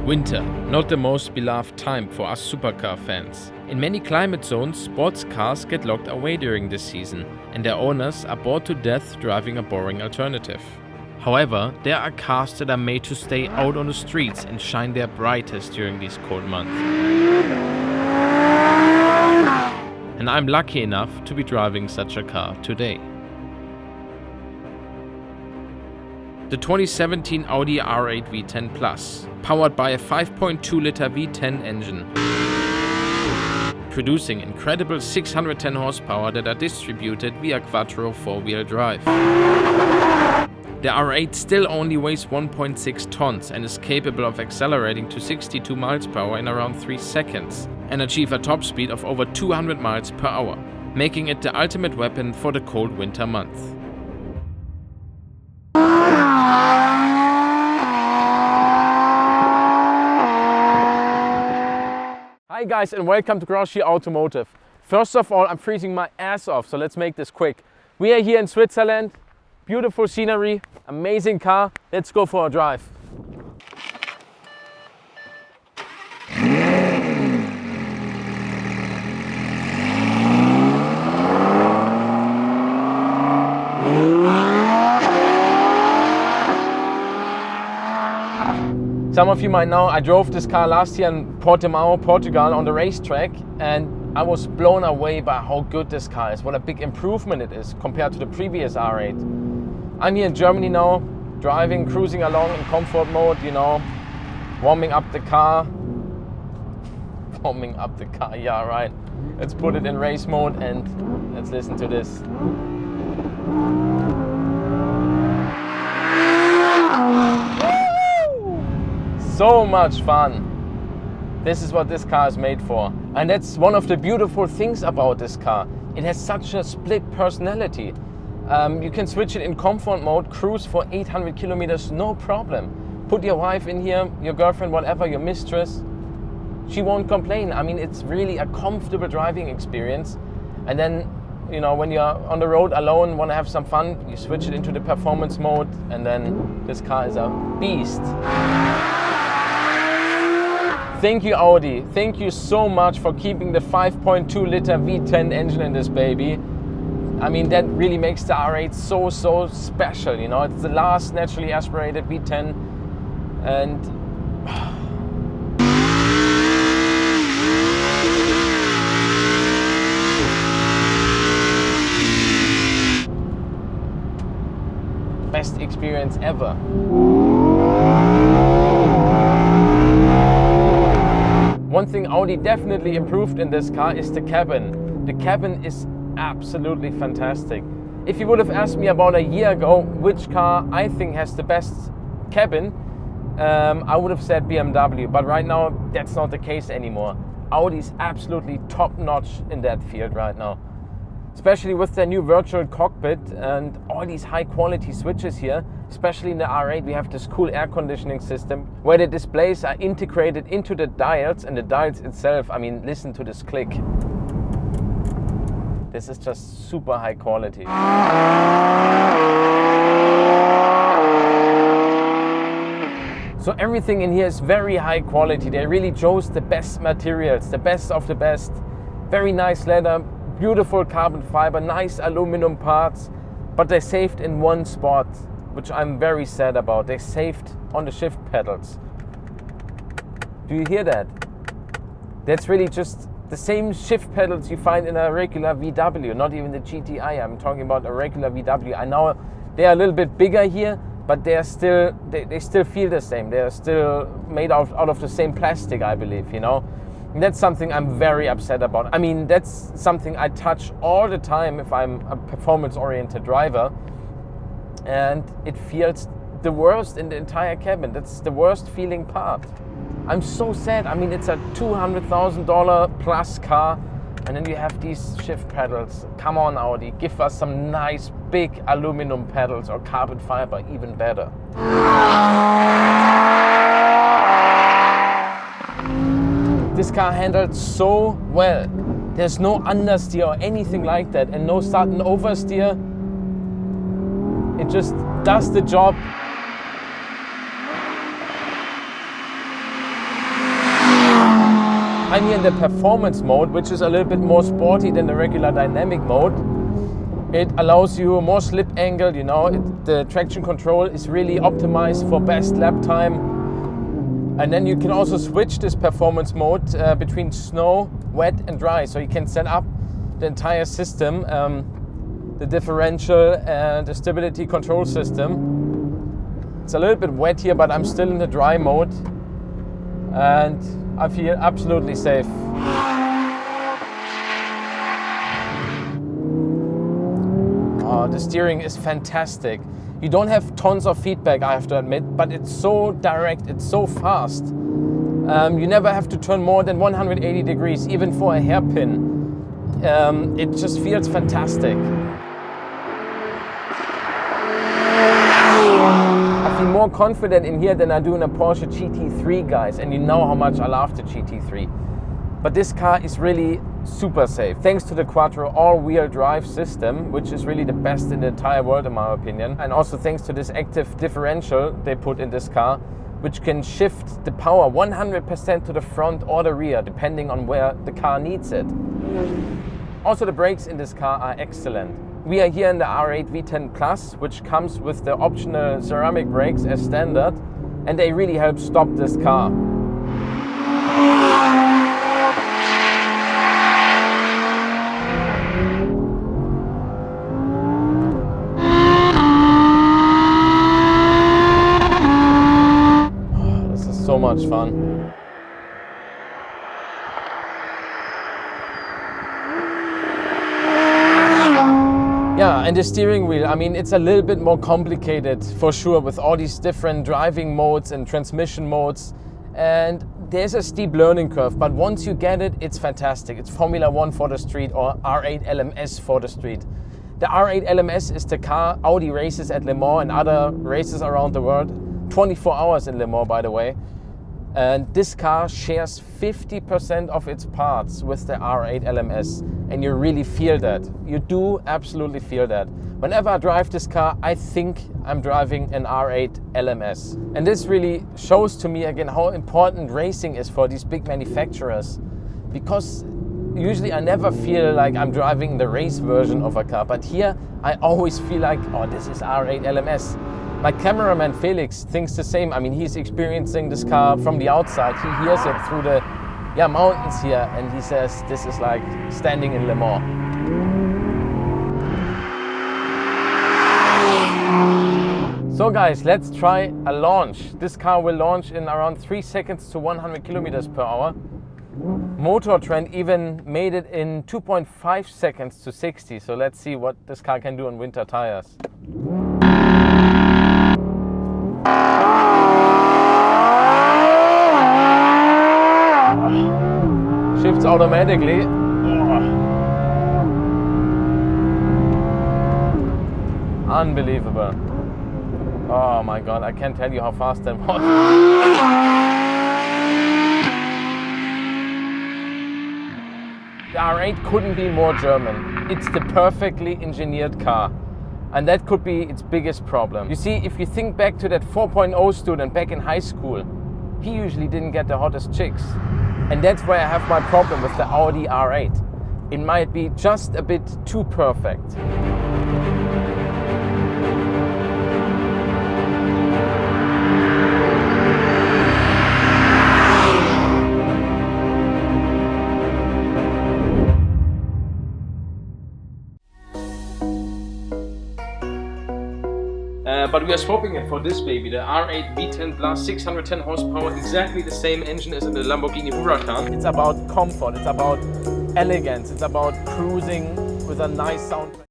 Winter, not the most beloved time for us supercar fans. In many climate zones, sports cars get locked away during this season, and their owners are bored to death driving a boring alternative. However, there are cars that are made to stay out on the streets and shine their brightest during these cold months. And I'm lucky enough to be driving such a car today. The 2017 Audi R8 V10 PLUS, powered by a 5.2-liter V10 engine, producing incredible 610 horsepower that are distributed via quattro four-wheel drive. The R8 still only weighs 1.6 tons and is capable of accelerating to 62 miles per hour in around 3 seconds and achieve a top speed of over 200 miles per hour, making it the ultimate weapon for the cold winter month. Hi guys, and welcome to Groschupf Automotive. First of all, I'm freezing my ass off, so let's make this quick. We are here in Switzerland, beautiful scenery, amazing car. Let's go for a drive. Some of you might know I drove this car last year in Portimao, Portugal on the racetrack, and I was blown away by how good this car is, what a big improvement it is compared to the previous R8. I'm here in Germany now, driving, cruising along in comfort mode, you know, warming up the car. Warming up the car, yeah right. Let's put it in race mode and let's listen to this. So much fun. This is what this car is made for. And that's one of the beautiful things about this car. It has such a split personality. You can switch it in comfort mode, cruise for 800 kilometers, no problem. Put your wife in here, your girlfriend, whatever, your mistress. She won't complain. I mean, it's really a comfortable driving experience. And then, you know, when you're on the road alone, want to have some fun, you switch it into the performance mode, and then this car is a beast. Thank you, Audi. Thank you so much for keeping the 5.2-liter V10 engine in this baby. I mean, that really makes the R8 so special, you know. It's the last naturally aspirated V10, and best experience ever. One thing Audi definitely improved in this car is the cabin. The cabin is absolutely fantastic. If you would have asked me about a year ago which car I think has the best cabin, I would have said BMW, but right now that's not the case anymore. Audi is absolutely top-notch in that field right now. Especially with their new virtual cockpit and all these high-quality switches here. Especially in the R8, we have this cool air conditioning system where the displays are integrated into the dials, and the dials itself, I mean, listen to this click. This is just super high quality. So everything in here is very high quality. They really chose the best materials, the best of the best. Very nice leather, beautiful carbon fiber, nice aluminum parts, but they saved in one spot, which I'm very sad about. They saved on the shift pedals. Do you hear that? That's really just the same shift pedals you find in a regular VW, not even the GTI. I'm talking about a regular VW. I know they are a little bit bigger here, but they still feel the same. They are still made out of the same plastic, I believe, you know. And that's something I'm very upset about. I mean, that's something I touch all the time if I'm a performance-oriented driver. And it feels the worst in the entire cabin. That's the worst feeling part. I'm so sad. I mean, it's a $200,000 plus car, and then you have these shift pedals. Come on, Audi, give us some nice big aluminum pedals or carbon fiber, even better. This car handled so well. There's no understeer or anything like that, and no sudden oversteer. It just does the job. I'm here in the performance mode, which is a little bit more sporty than the regular dynamic mode. It allows you more slip angle, you know, the traction control is really optimized for best lap time. And then you can also switch this performance mode between snow, wet and dry. So you can set up the entire system, the differential and the stability control system. It's a little bit wet here, but I'm still in the dry mode and I feel absolutely safe. The steering is fantastic. You don't have tons of feedback, I have to admit, but it's so direct, it's so fast. You never have to turn more than 180 degrees, even for a hairpin. It just feels fantastic. I feel more confident in here than I do in a Porsche GT3, guys, and you know how much I love the GT3. But this car is really super safe, thanks to the Quattro all-wheel drive system, which is really the best in the entire world in my opinion, and also thanks to this active differential they put in this car, which can shift the power 100% to the front or the rear, depending on where the car needs it. Also, the brakes in this car are excellent. We are here in the R8 V10 PLUS, which comes with the optional ceramic brakes as standard, and they really help stop this car. So much fun. Yeah, and the steering wheel, I mean, it's a little bit more complicated for sure with all these different driving modes and transmission modes. And there's a steep learning curve, but once you get it, it's fantastic. It's Formula 1 for the street or R8 LMS for the street. The R8 LMS is the car Audi races at Le Mans and other races around the world. 24 hours in Le Mans, by the way. And this car shares 50% of its parts with the R8 LMS, and you really feel that. You do absolutely feel that. Whenever I drive this car, I think I'm driving an R8 LMS. And this really shows to me again how important racing is for these big manufacturers, because usually I never feel like I'm driving the race version of a car, but here I always feel like, oh, this is R8 LMS. My cameraman Felix thinks the same. I mean, he's experiencing this car from the outside. He hears it through the mountains here, and he says this is like standing in Le Mans. So guys, let's try a launch. This car will launch in around 3 seconds to 100 kilometers per hour. Motor Trend even made it in 2.5 seconds to 60. So let's see what this car can do on winter tires. Shifts automatically. Unbelievable. Oh my god, I can't tell you how fast that was. The R8 couldn't be more German. It's the perfectly engineered car. And that could be its biggest problem. You see, if you think back to that 4.0 student back in high school, he usually didn't get the hottest chicks. And that's where I have my problem with the Audi R8. It might be just a bit too perfect. But we are swapping it for this baby, the R8 V10 PLUS, 610 horsepower, exactly the same engine as in the Lamborghini Huracan. It's about comfort, it's about elegance, it's about cruising with a nice soundtrack.